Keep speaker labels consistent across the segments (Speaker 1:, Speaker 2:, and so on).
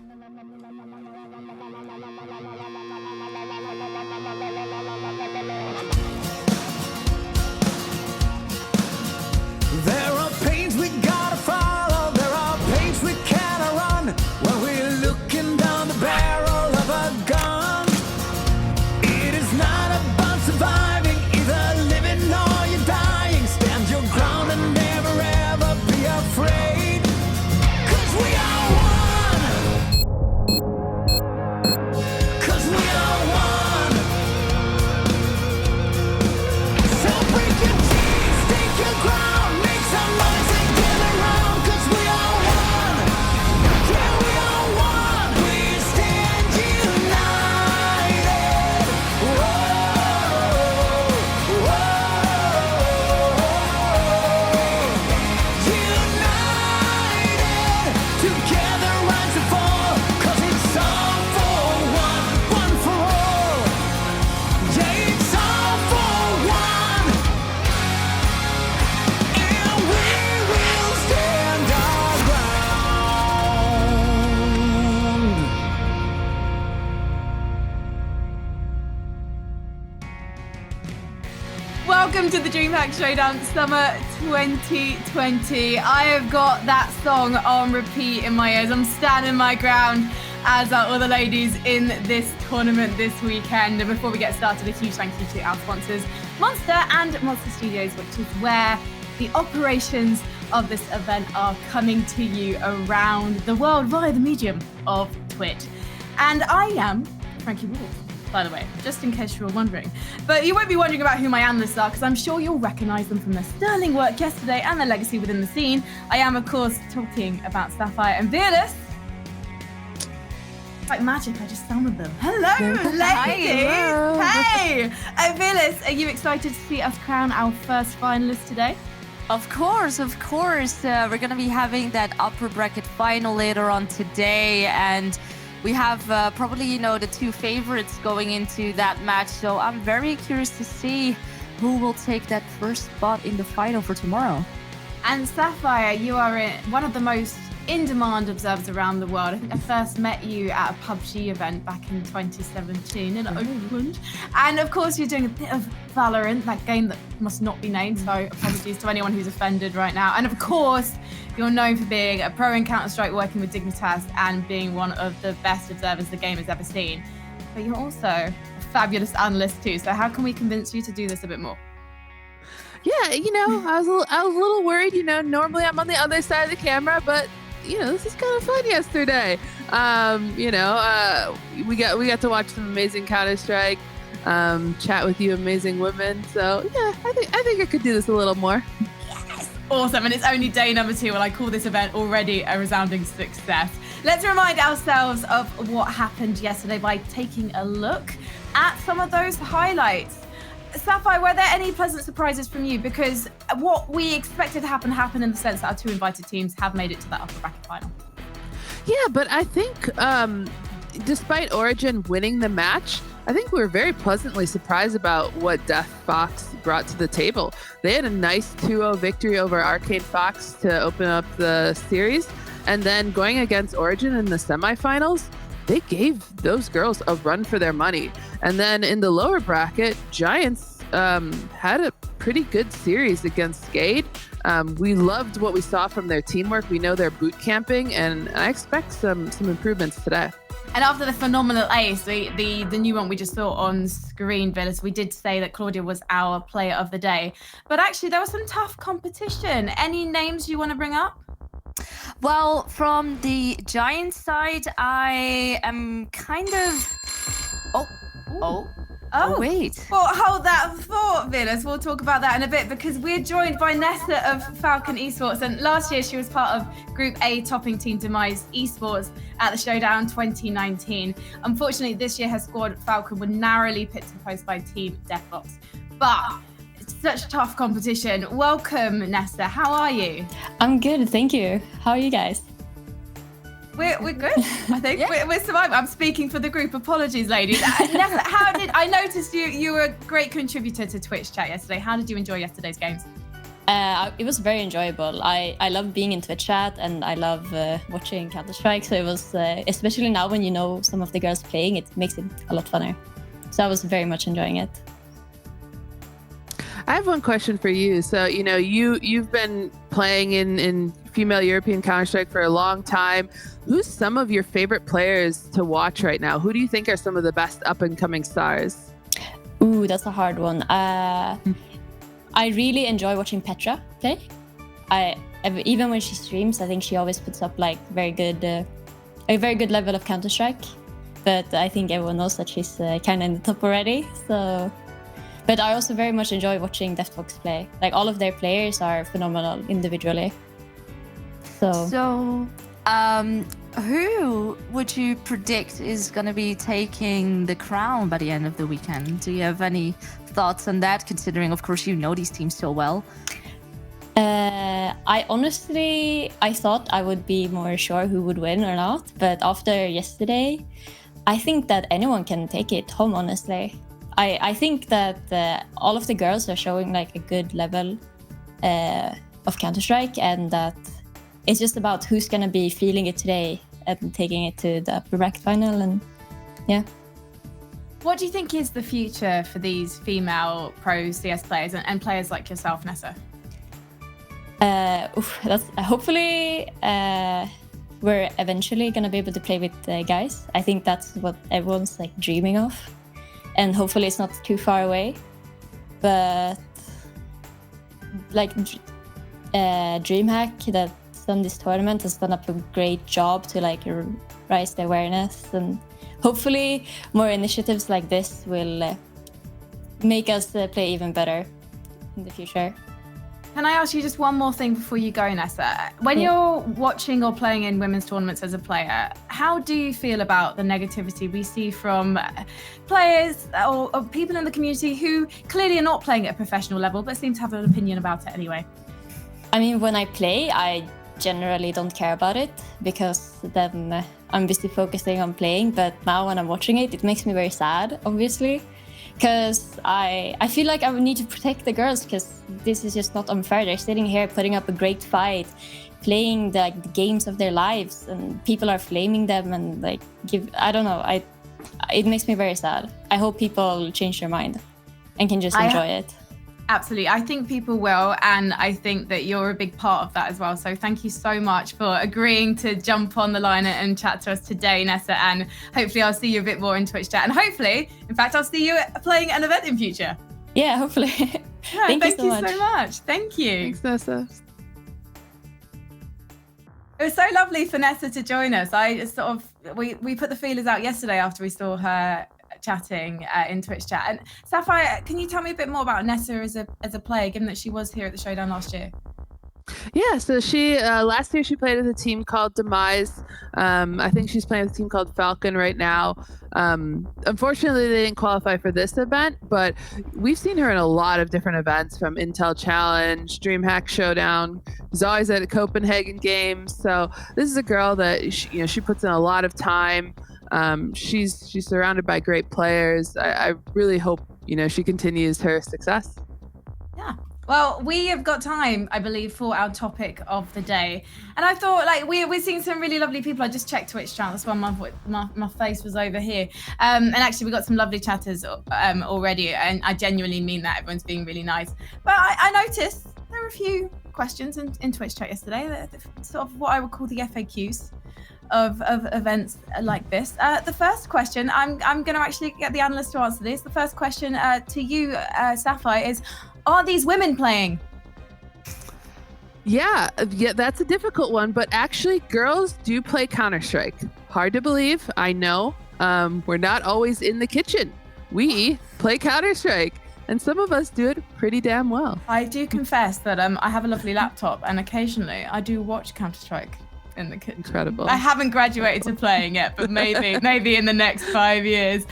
Speaker 1: There are pains we gotta follow, there are pains we cannot run when we're looking down the barrel of a gun. It is not about surviving, either living or you're dying. Stand your ground and never ever be afraid, 'cause we are one. 'Cause we are one. So break your teeth, take your ground, make some noise and get around, 'cause we are one. Yeah, we are one. We stand united. Whoa, whoa. United, together rise and fall, 'cause it's all for one, one for all. Yeah, it's all for one. And we will stand our ground.
Speaker 2: Welcome to the DreamHack Showdown Summer 2020. I have got that song on repeat in my ears. I'm standing my ground, as are all the ladies in this tournament this weekend. And before we get started, a huge thank you to our sponsors, Monster and Monster Studios, which is where the operations of this event are coming to you around the world via the medium of Twitch. And I am Frankie Wolf, by the way, just in case you were wondering. But you won't be wondering about who my analysts are, because I'm sure you'll recognise them from their sterling work yesterday and their legacy within the scene. I am, of course, talking about Sapphire and Fearless. Like magic, I just summoned them. Hello, ladies!
Speaker 3: Hello.
Speaker 2: Hey! Fearless, are you excited to see us crown our first finalist today?
Speaker 3: Of course. We're going to be having that upper bracket final later on today. And we have probably, the two favorites going into that match. So I'm very curious to see who will take that first spot in the final for tomorrow.
Speaker 2: And Sapphire, you are one of the most in-demand observers around the world. I think I first met you at a PUBG event back in 2017 in Oakland. And of course, you're doing a bit of Valorant, that game that must not be named, so apologies to anyone who's offended right now. And of course, you're known for being a pro in Counter-Strike, working with Dignitas, and being one of the best observers the game has ever seen. But you're also a fabulous analyst too, so how can we convince you to do this a bit more?
Speaker 4: Yeah, I was a little worried. Normally I'm on the other side of the camera, but this is kind of fun yesterday. We got to watch some amazing Counter-Strike, chat with you amazing women. So yeah, I think I could do this a little more.
Speaker 2: Awesome, and it's only day number 2, and I call this event already a resounding success. Let's remind ourselves of what happened yesterday by taking a look at some of those highlights. Sapphire, were there any pleasant surprises from you? Because what we expected to happen in the sense that our 2 invited teams have made it to that upper bracket final.
Speaker 4: Yeah, but I think despite Origin winning the match, I think we were very pleasantly surprised about what Death Fox brought to the table. They had a nice 2-0 victory over Arcane Fox to open up the series. And then going against Origin in the semifinals, they gave those girls a run for their money. And then in the lower bracket, Giants had a pretty good series against Skade. We loved what we saw from their teamwork. We know they're boot camping, and I expect some improvements today.
Speaker 2: And after the phenomenal ace, the new one we just saw on screen, Villas, we did say that Claudia was our player of the day. But actually, there was some tough competition. Any names you want to bring up?
Speaker 3: Well, from the Giants side, I am kind of... Oh, wait.
Speaker 2: Well, hold that thought, Villas. We'll talk about that in a bit, because we're joined by Nessa of Falcon Esports. And last year, she was part of Group A topping Team Demise Esports at the Showdown 2019. Unfortunately, this year, her squad, Falcon, were narrowly picked to post by Team Deathbox. But it's such tough competition. Welcome, Nessa. How are you?
Speaker 5: I'm good, thank you. How are you guys?
Speaker 2: We're good, I think. We're surviving. I'm speaking for the group. Apologies, ladies. Nessa, I noticed you were a great contributor to Twitch chat yesterday. How did you enjoy yesterday's games?
Speaker 5: It was very enjoyable. I love being in Twitch chat, and I love watching Counter-Strike. So it was, especially now when you know some of the girls playing, it makes it a lot funner. So I was very much enjoying it.
Speaker 4: I have one question for you. So, you've been playing in female European Counter-Strike for a long time. Who's some of your favorite players to watch right now? Who do you think are some of the best up-and-coming stars?
Speaker 5: Ooh, that's a hard one. I really enjoy watching Petra play. Even when she streams, I think she always puts up like a very good level of Counter-Strike. But I think everyone knows that she's kind of in the top already. So, but I also very much enjoy watching DreamHack play. Like all of their players are phenomenal individually.
Speaker 3: So, who would you predict is going to be taking the crown by the end of the weekend? Do you have any thoughts on that, considering, of course, you know these teams so well?
Speaker 5: I thought I would be more sure who would win or not, but after yesterday, I think that anyone can take it home, honestly. I think that all of the girls are showing like a good level of Counter-Strike, and that it's just about who's going to be feeling it today and taking it to the upper bracket final. And yeah.
Speaker 2: What do you think is the future for these female pro CS players and players like yourself, Nessa?
Speaker 5: Hopefully we're eventually going to be able to play with guys. I think that's what everyone's like dreaming of, and hopefully it's not too far away. But like DreamHack that's done this tournament has done a great job to like raise the awareness, and hopefully more initiatives like this will make us play even better in the future.
Speaker 2: Can I ask you just one more thing before you go, Nessa? When you're watching or playing in women's tournaments as a player, how do you feel about the negativity we see from players or people in the community who clearly are not playing at a professional level but seem to have an opinion about it anyway?
Speaker 5: I mean, when I play, I generally don't care about it because then I'm busy focusing on playing. But now when I'm watching it, it makes me very sad, obviously. Because I feel like I would need to protect the girls, because this is just not unfair. They're sitting here putting up a great fight, playing the games of their lives, and people are flaming them and like I don't know. It makes me very sad. I hope people change their mind and can just enjoy it.
Speaker 2: Absolutely. I think people will, and I think that you're a big part of that as well. So thank you so much for agreeing to jump on the line and chat to us today, Nessa, and hopefully I'll see you a bit more in Twitch chat, and hopefully, in fact, I'll see you playing an event in future.
Speaker 5: Yeah, hopefully. Thank you so much.
Speaker 2: Thank you.
Speaker 4: Thanks, Nessa.
Speaker 2: It was so lovely for Nessa to join us. I just we put the feelers out yesterday after we saw her chatting in Twitch chat. And Sapphire, can you tell me a bit more about Nessa as a player, given that she was here at the Showdown last year?
Speaker 4: Yeah, so she last year she played with a team called Demise. I think she's playing with a team called Falcon right now. Unfortunately, they didn't qualify for this event, but we've seen her in a lot of different events, from Intel Challenge, DreamHack Showdown. She's always at Copenhagen Games. So this is a girl that she puts in a lot of time. She's surrounded by great players. I really hope she continues her success.
Speaker 2: Yeah. Well, we have got time, I believe, for our topic of the day. And I thought, like, we're seeing some really lovely people. I just checked Twitch chat. That's why my face was over here. And actually, we got some lovely chatters already. And I genuinely mean that. Everyone's being really nice. But I noticed there were a few questions in Twitch chat yesterday. Sort of what I would call the FAQs of events like this. The first question, I'm going to actually get the analyst to answer this. The first question to you, Sapphire, is: are these women playing? Yeah,
Speaker 4: that's a difficult one, but actually girls do play Counter-Strike. Hard to believe, I know. We're not always in the kitchen. We play Counter-Strike, and some of us do it pretty damn well.
Speaker 2: I do confess that I have a lovely laptop, and occasionally I do watch Counter-Strike in the kitchen.
Speaker 4: Incredible.
Speaker 2: I haven't graduated to playing yet, but maybe in the next 5 years.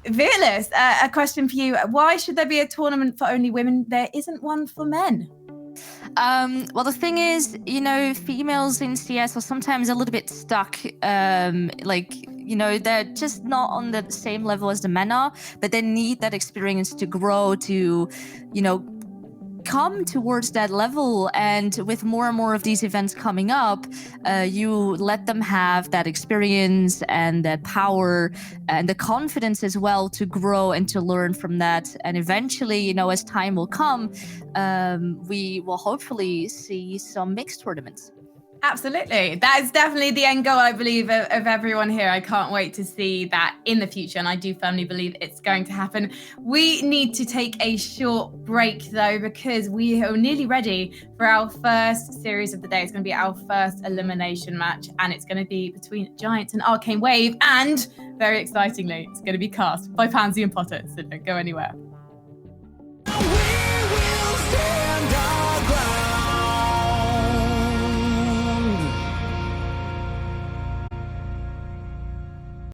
Speaker 2: Veerless, a question for you. Why should there be a tournament for only women? There isn't one for men.
Speaker 3: Well, the thing is, females in CS are sometimes a little bit stuck. They're just not on the same level as the men are, but they need that experience to grow, to, come towards that level, and with more and more of these events coming up, you let them have that experience and that power and the confidence as well to grow and to learn from that. And eventually, you know, as time will come, we will hopefully see some mixed tournaments.
Speaker 2: Absolutely. That is definitely the end goal, I believe, of everyone here. I can't wait to see that in the future, and I do firmly believe it's going to happen. We need to take a short break, though, because we are nearly ready for our first series of the day. It's going to be our first elimination match, and it's going to be between Giants and Arcane Wave, and very excitingly, it's going to be cast by Pansy and Potter, so don't go anywhere.
Speaker 1: We will stay.